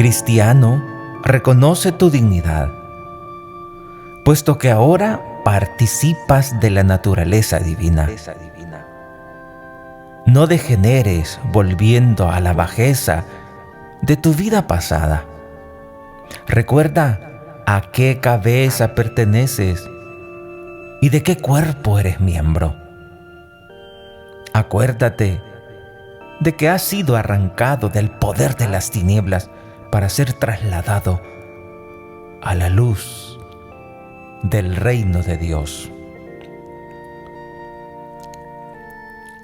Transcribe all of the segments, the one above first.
Cristiano, reconoce tu dignidad, puesto que ahora participas de la naturaleza divina. No degeneres volviendo a la bajeza de tu vida pasada. Recuerda a qué cabeza perteneces y de qué cuerpo eres miembro. Acuérdate de que has sido arrancado del poder de las tinieblas para ser trasladado a la luz del reino de Dios.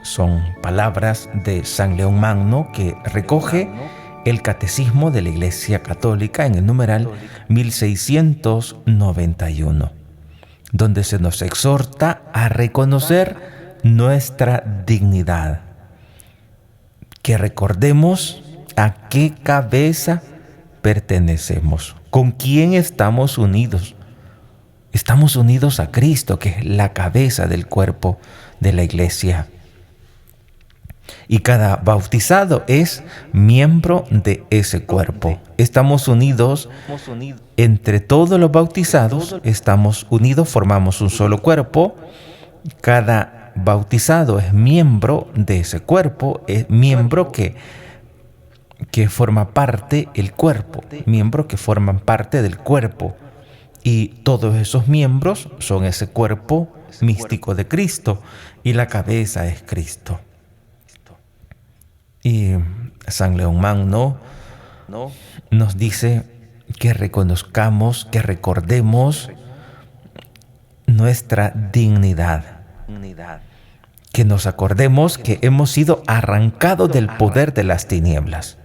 Son palabras de San León Magno que recoge el Catecismo de la Iglesia Católica en el numeral 1691, donde se nos exhorta a reconocer nuestra dignidad, que recordemos a qué cabeza pertenecemos, con quién estamos unidos. Estamos unidos a Cristo, que es la cabeza del cuerpo de la Iglesia. Y cada bautizado es miembro de ese cuerpo. Estamos unidos entre todos los bautizados, estamos unidos, formamos un solo cuerpo. Cada bautizado es miembro de ese cuerpo, es miembro que forma parte del cuerpo, miembros que forman parte del cuerpo. Y todos esos miembros son ese cuerpo místico de Cristo, y la cabeza es Cristo. Y San León Magno nos dice que reconozcamos, que recordemos nuestra dignidad, que nos acordemos que hemos sido arrancados del poder de las tinieblas.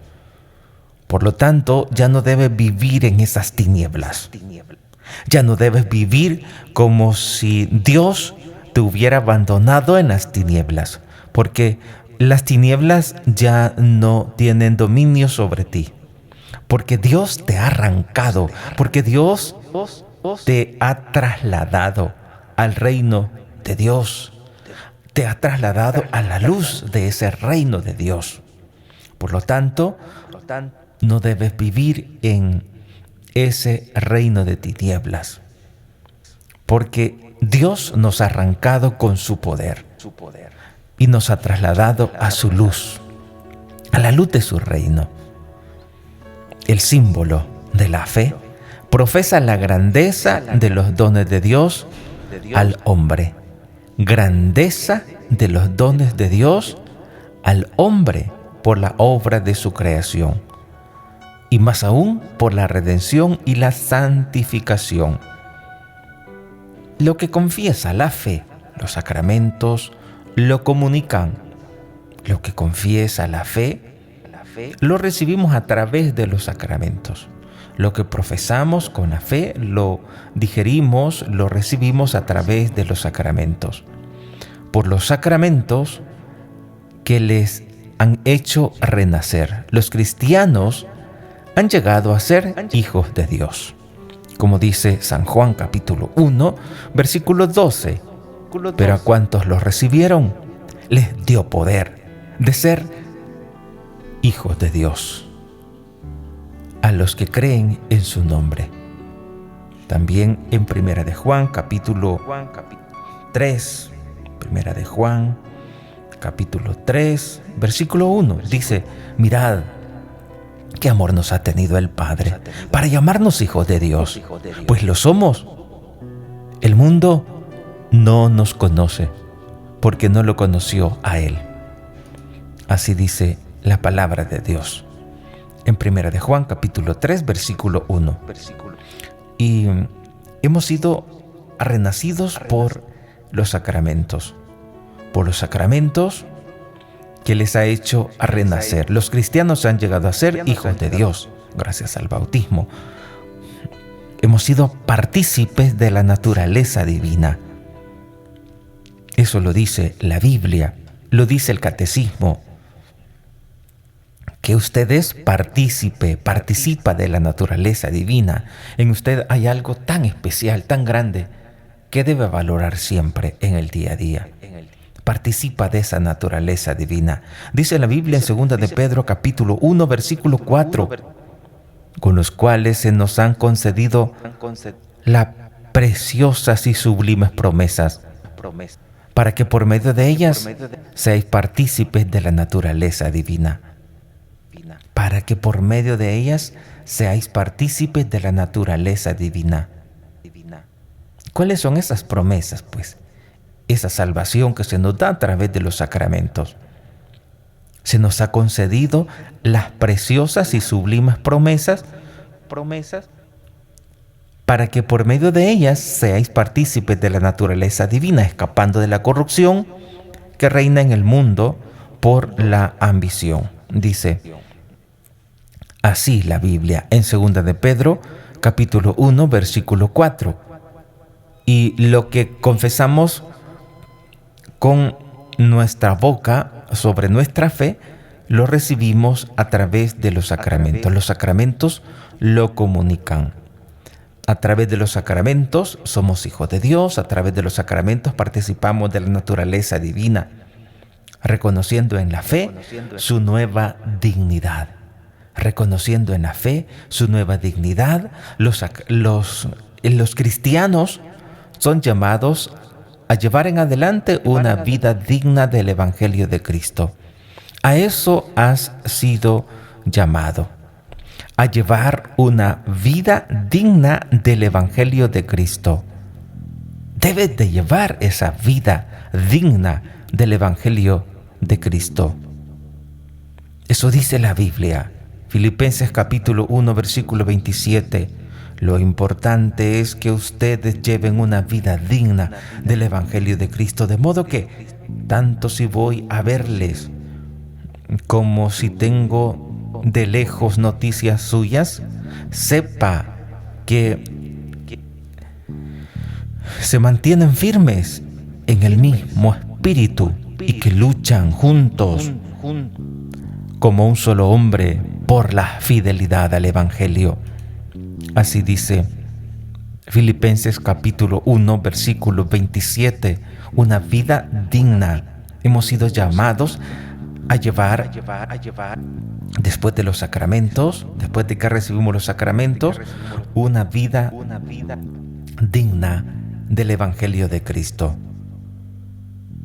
Por lo tanto, ya no debes vivir en esas tinieblas. Ya no debes vivir como si Dios te hubiera abandonado en las tinieblas, porque las tinieblas ya no tienen dominio sobre ti, porque Dios te ha arrancado, porque Dios te ha trasladado al reino de Dios, te ha trasladado a la luz de ese reino de Dios. Por lo tanto, no debes vivir en ese reino de tinieblas, porque Dios nos ha arrancado con su poder y nos ha trasladado a su luz, a la luz de su reino. El símbolo de la fe profesa la grandeza de los dones de Dios al hombre. Grandeza de los dones de Dios al hombre por la obra de su creación, y más aún por la redención y la santificación. Lo que confiesa la fe, los sacramentos lo comunican. Lo que confiesa la fe, lo recibimos a través de los sacramentos. Lo que profesamos con la fe, lo digerimos, lo recibimos a través de los sacramentos. Por los sacramentos que les han hecho renacer. Los cristianos han llegado a ser hijos de Dios. Como dice San Juan capítulo 1, versículo 12. Pero a cuantos los recibieron, les dio poder de ser hijos de Dios, a los que creen en su nombre. También en Primera de Juan capítulo 3, Primera de Juan capítulo 3, versículo 1, dice: mirad qué amor nos ha tenido el Padre para llamarnos hijos de Dios, pues lo somos. El mundo no nos conoce porque no lo conoció a Él. Así dice la palabra de Dios en Primera de Juan capítulo 3, versículo 1. Y hemos sido renacidos por los sacramentos. Por los sacramentos que les ha hecho a renacer. Los cristianos han llegado a ser hijos de Dios gracias al bautismo. Hemos sido partícipes de la naturaleza divina. Eso lo dice la Biblia, lo dice el Catecismo, que usted es participa de la naturaleza divina. En usted hay algo tan especial, tan grande, que debe valorar siempre en el día a día. Participa de esa naturaleza divina. Dice la Biblia en 2 de Pedro capítulo 1, versículo 4. con los cuales se nos han concedido las preciosas y sublimes promesas, para que por medio de ellas seáis partícipes de la naturaleza divina. Para que por medio de ellas seáis partícipes de la naturaleza divina. ¿Cuáles son esas promesas, pues? Esa salvación que se nos da a través de los sacramentos. Se nos ha concedido las preciosas y sublimes promesas para que por medio de ellas seáis partícipes de la naturaleza divina, escapando de la corrupción que reina en el mundo por la ambición. Dice así la Biblia en 2 de Pedro, capítulo 1, versículo 4. Y lo que confesamos con nuestra boca sobre nuestra fe, lo recibimos a través de los sacramentos. Los sacramentos lo comunican. A través de los sacramentos somos hijos de Dios, a través de los sacramentos participamos de la naturaleza divina, reconociendo en la fe su nueva dignidad. Reconociendo en la fe su nueva dignidad, los cristianos son llamados a llevar en adelante una vida digna del Evangelio de Cristo. A eso has sido llamado, a llevar una vida digna del Evangelio de Cristo. Debes de llevar esa vida digna del Evangelio de Cristo. Eso dice la Biblia. Filipenses capítulo 1, versículo 27. Lo importante es que ustedes lleven una vida digna del Evangelio de Cristo, de modo que, tanto si voy a verles como si tengo de lejos noticias suyas, sepa que se mantienen firmes en el mismo espíritu y que luchan juntos como un solo hombre por la fidelidad al Evangelio. Así dice Filipenses capítulo 1, versículo 27. Una vida digna. Hemos sido llamados a llevar, después de los sacramentos, después de que recibimos los sacramentos, una vida digna del Evangelio de Cristo.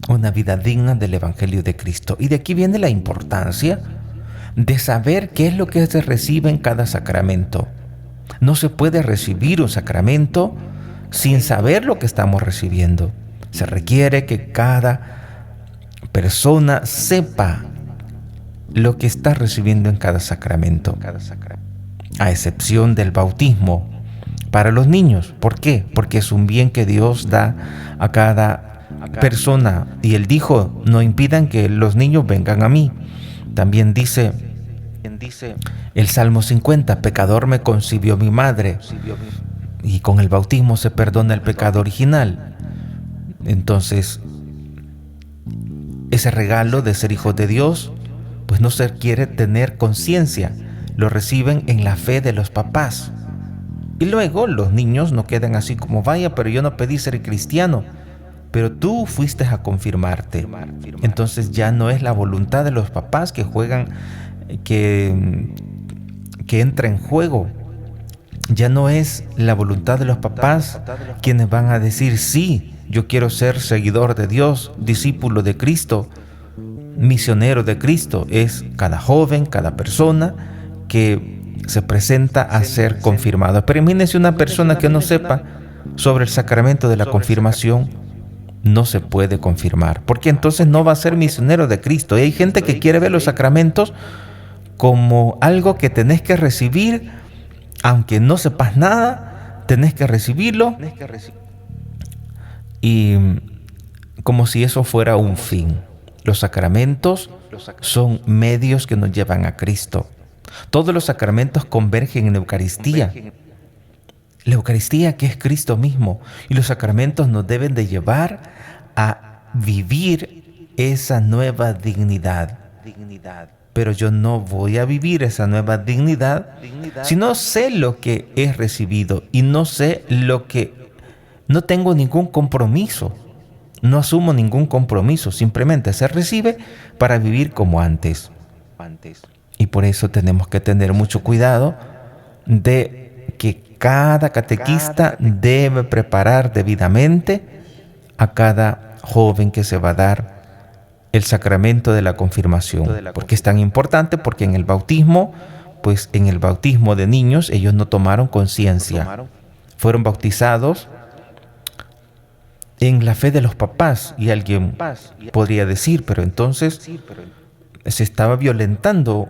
Una vida digna del Evangelio de Cristo. Y de aquí viene la importancia de saber qué es lo que se recibe en cada sacramento. No se puede recibir un sacramento sin saber lo que estamos recibiendo. Se requiere que cada persona sepa lo que está recibiendo en cada sacramento, a excepción del bautismo para los niños. ¿Por qué? Porque es un bien que Dios da a cada persona. Y Él dijo, no impidan que los niños vengan a mí. También dice el Salmo 50, pecador me concibió mi madre. Y con el bautismo se perdona el pecado original. Entonces, ese regalo de ser hijos de Dios, pues no se quiere tener conciencia. Lo reciben en la fe de los papás. Y luego los niños no quedan así como, vaya, pero yo no pedí ser cristiano. Pero tú fuiste a confirmarte. Entonces ya no es la voluntad de los papás que juegan, que entra en juego. Ya no es la voluntad de los papás quienes van a decir, sí, yo quiero ser seguidor de Dios, discípulo de Cristo, misionero de Cristo. Es cada joven, cada persona que se presenta a ser confirmado. Pero imagínense una persona que no sepa sobre el sacramento de la confirmación, no se puede confirmar, porque entonces no va a ser misionero de Cristo. Y hay gente que quiere ver los sacramentos como algo que tenés que recibir, aunque no sepas nada, tenés que recibirlo, y como si eso fuera un fin. Los sacramentos son medios que nos llevan a Cristo. Todos los sacramentos convergen en la Eucaristía. La Eucaristía que es Cristo mismo. Y los sacramentos nos deben de llevar a vivir esa nueva dignidad. Pero yo no voy a vivir esa nueva dignidad si no sé lo que he recibido y no sé lo que... No tengo ningún compromiso. No asumo ningún compromiso. Simplemente se recibe para vivir como antes. Y por eso tenemos que tener mucho cuidado de que cada catequista debe preparar debidamente a cada joven que se va a dar el sacramento de la confirmación. ¿Por qué es tan importante? Porque en el bautismo, pues en el bautismo de niños, ellos no tomaron conciencia. Fueron bautizados en la fe de los papás. Y alguien podría decir, pero entonces se estaba violentando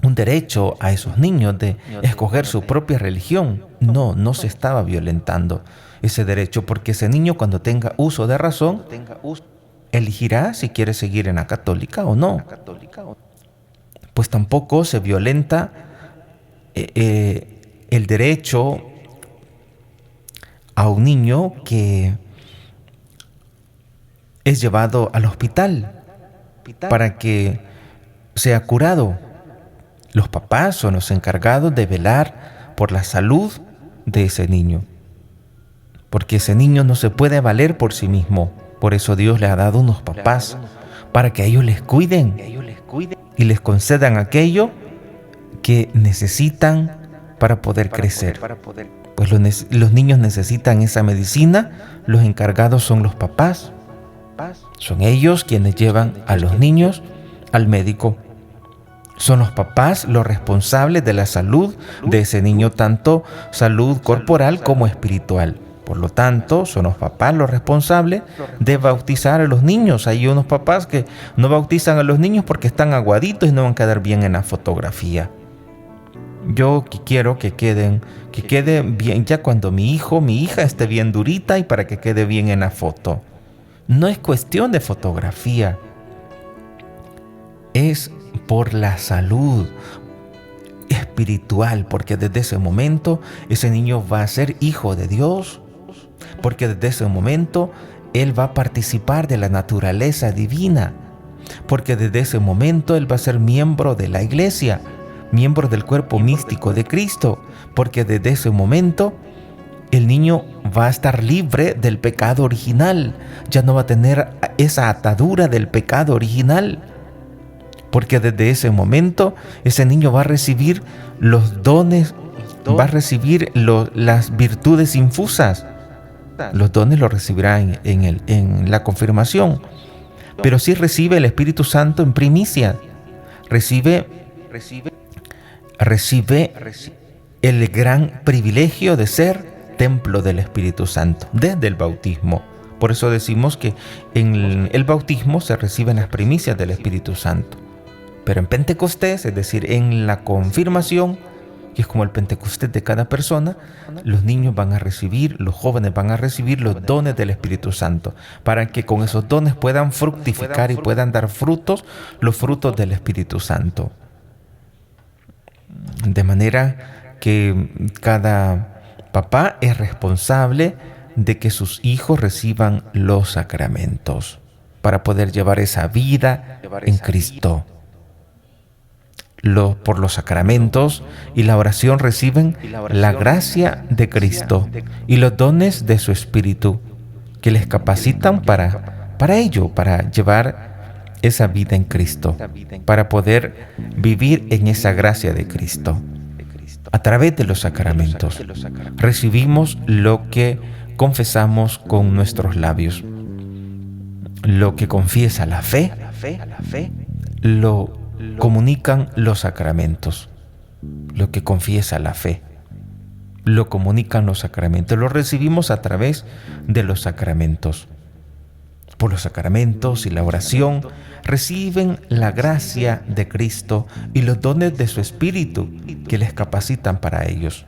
un derecho a esos niños de escoger su propia religión. No, no se estaba violentando ese derecho, porque ese niño, cuando tenga uso de razón, elegirá si quiere seguir en la católica o no. Pues tampoco se violenta el derecho a un niño que es llevado al hospital para que sea curado. Los papás son los encargados de velar por la salud de ese niño, porque ese niño no se puede valer por sí mismo. Por eso Dios le ha dado unos papás para que ellos les cuiden y les concedan aquello que necesitan para poder crecer. Pues los niños necesitan esa medicina, los encargados son los papás. Son ellos quienes llevan a los niños al médico. Son los papás los responsables de la salud de ese niño, tanto salud corporal como espiritual. Por lo tanto, son los papás los responsables de bautizar a los niños. Hay unos papás que no bautizan a los niños porque están aguaditos y no van a quedar bien en la fotografía. Yo quiero que quede bien ya cuando mi hija esté bien durita y para que quede bien en la foto. No es cuestión de fotografía, es por la salud espiritual, porque desde ese momento ese niño va a ser hijo de Dios, porque desde ese momento él va a participar de la naturaleza divina, porque desde ese momento él va a ser miembro de la iglesia, miembro del cuerpo místico de Cristo, porque desde ese momento el niño va a estar libre del pecado original, ya no va a tener esa atadura del pecado original, porque desde ese momento ese niño va a recibir los dones, va a recibir las virtudes infusas. Los dones los recibirá en la confirmación, pero sí recibe el Espíritu Santo en primicia, recibe el gran privilegio de ser templo del Espíritu Santo desde el bautismo. Por eso decimos que en el bautismo se reciben las primicias del Espíritu Santo. Pero en Pentecostés, es decir, en la confirmación, que es como el Pentecostés de cada persona, los niños van a recibir, los jóvenes van a recibir los dones del Espíritu Santo, para que con esos dones puedan fructificar y puedan dar frutos, los frutos del Espíritu Santo. De manera que cada papá es responsable de que sus hijos reciban los sacramentos para poder llevar esa vida en Cristo. Por los sacramentos y la oración reciben la gracia de Cristo y los dones de su Espíritu que les capacitan para ello, para llevar esa vida en Cristo, para poder vivir en esa gracia de Cristo. A través de los sacramentos recibimos lo que confesamos con nuestros labios, lo que confiesa la fe, lo comunican los sacramentos. Lo que confiesa la fe, lo comunican los sacramentos. Lo recibimos a través de los sacramentos. Por los sacramentos y la oración reciben la gracia de Cristo y los dones de su Espíritu que les capacitan para ellos.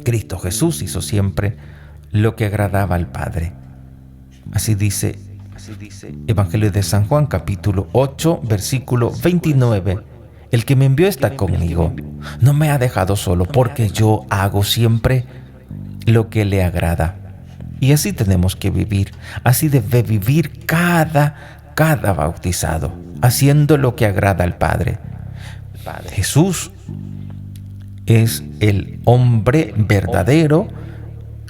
Cristo Jesús hizo siempre lo que agradaba al Padre. Así dice Evangelio de San Juan, capítulo 8, versículo 29. El que me envió está conmigo. No me ha dejado solo, porque yo hago siempre lo que le agrada. Y así tenemos que vivir. Así debe vivir cada bautizado, haciendo lo que agrada al Padre. Jesús es el hombre verdadero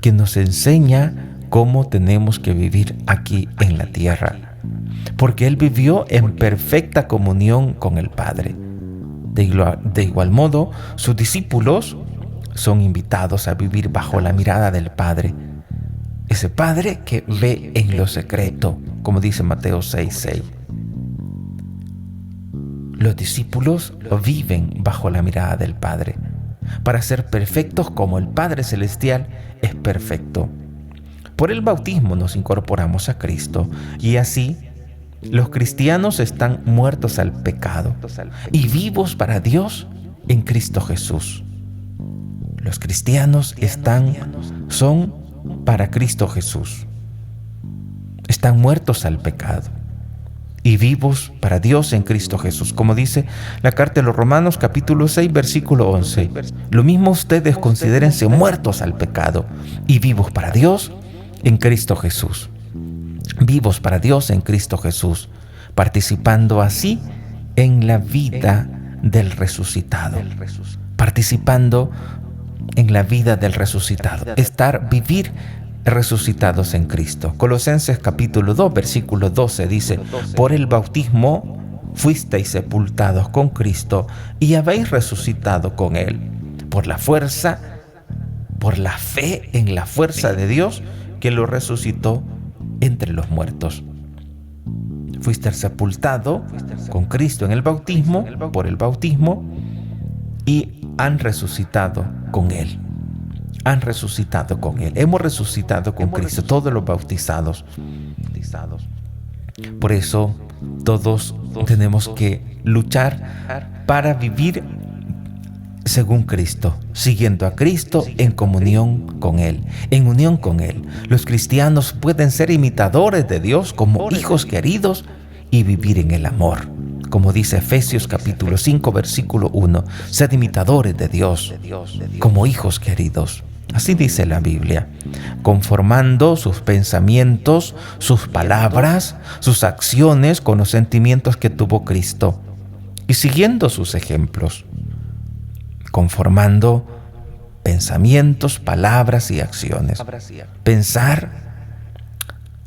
que nos enseña cómo tenemos que vivir aquí en la tierra, porque Él vivió en perfecta comunión con el Padre. De igual modo, sus discípulos son invitados a vivir bajo la mirada del Padre. Ese Padre que ve en lo secreto, como dice Mateo 6:6. Los discípulos viven bajo la mirada del Padre, para ser perfectos como el Padre Celestial es perfecto. Por el bautismo nos incorporamos a Cristo y así los cristianos están muertos al pecado y vivos para Dios en Cristo Jesús. Los cristianos son para Cristo Jesús. Están muertos al pecado y vivos para Dios en Cristo Jesús. Como dice la carta de los Romanos, capítulo 6, versículo 11. Lo mismo ustedes considérense muertos al pecado y vivos para Dios en Cristo Jesús. Vivos para Dios en Cristo Jesús, participando así en la vida del resucitado. Participando en la vida del resucitado. Vivir resucitados en Cristo. Colosenses capítulo 2, versículo 12 dice: por el bautismo fuisteis sepultados con Cristo y habéis resucitado con Él, por la fe en la fuerza de Dios que lo resucitó entre los muertos. Fuiste sepultado con Cristo en el bautismo, por el bautismo, y han resucitado con Él. Han resucitado con Él. Hemos resucitado con Cristo, todos los bautizados. Por eso todos tenemos que luchar para vivir según Cristo, siguiendo a Cristo en comunión con Él, en unión con Él. Los cristianos pueden ser imitadores de Dios como hijos queridos y vivir en el amor. Como dice Efesios capítulo 5, versículo 1, sed imitadores de Dios como hijos queridos. Así dice la Biblia, conformando sus pensamientos, sus palabras, sus acciones con los sentimientos que tuvo Cristo y siguiendo sus ejemplos, conformando pensamientos, palabras y acciones. Pensar,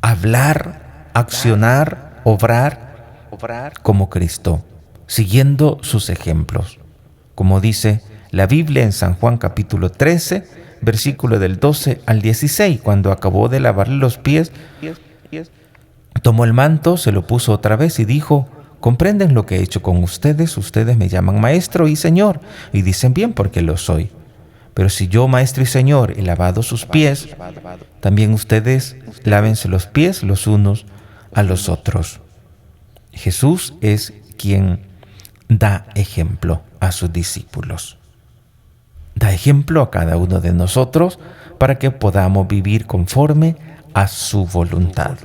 hablar, accionar, obrar como Cristo, siguiendo sus ejemplos. Como dice la Biblia en San Juan capítulo 13, versículo del 12 al 16, cuando acabó de lavarle los pies, tomó el manto, se lo puso otra vez y dijo: ¿comprenden lo que he hecho con ustedes? Ustedes me llaman maestro y señor, y dicen bien porque lo soy. Pero si yo, maestro y señor, he lavado sus pies, también ustedes lávense los pies los unos a los otros. Jesús es quien da ejemplo a sus discípulos. Da ejemplo a cada uno de nosotros para que podamos vivir conforme a su voluntad.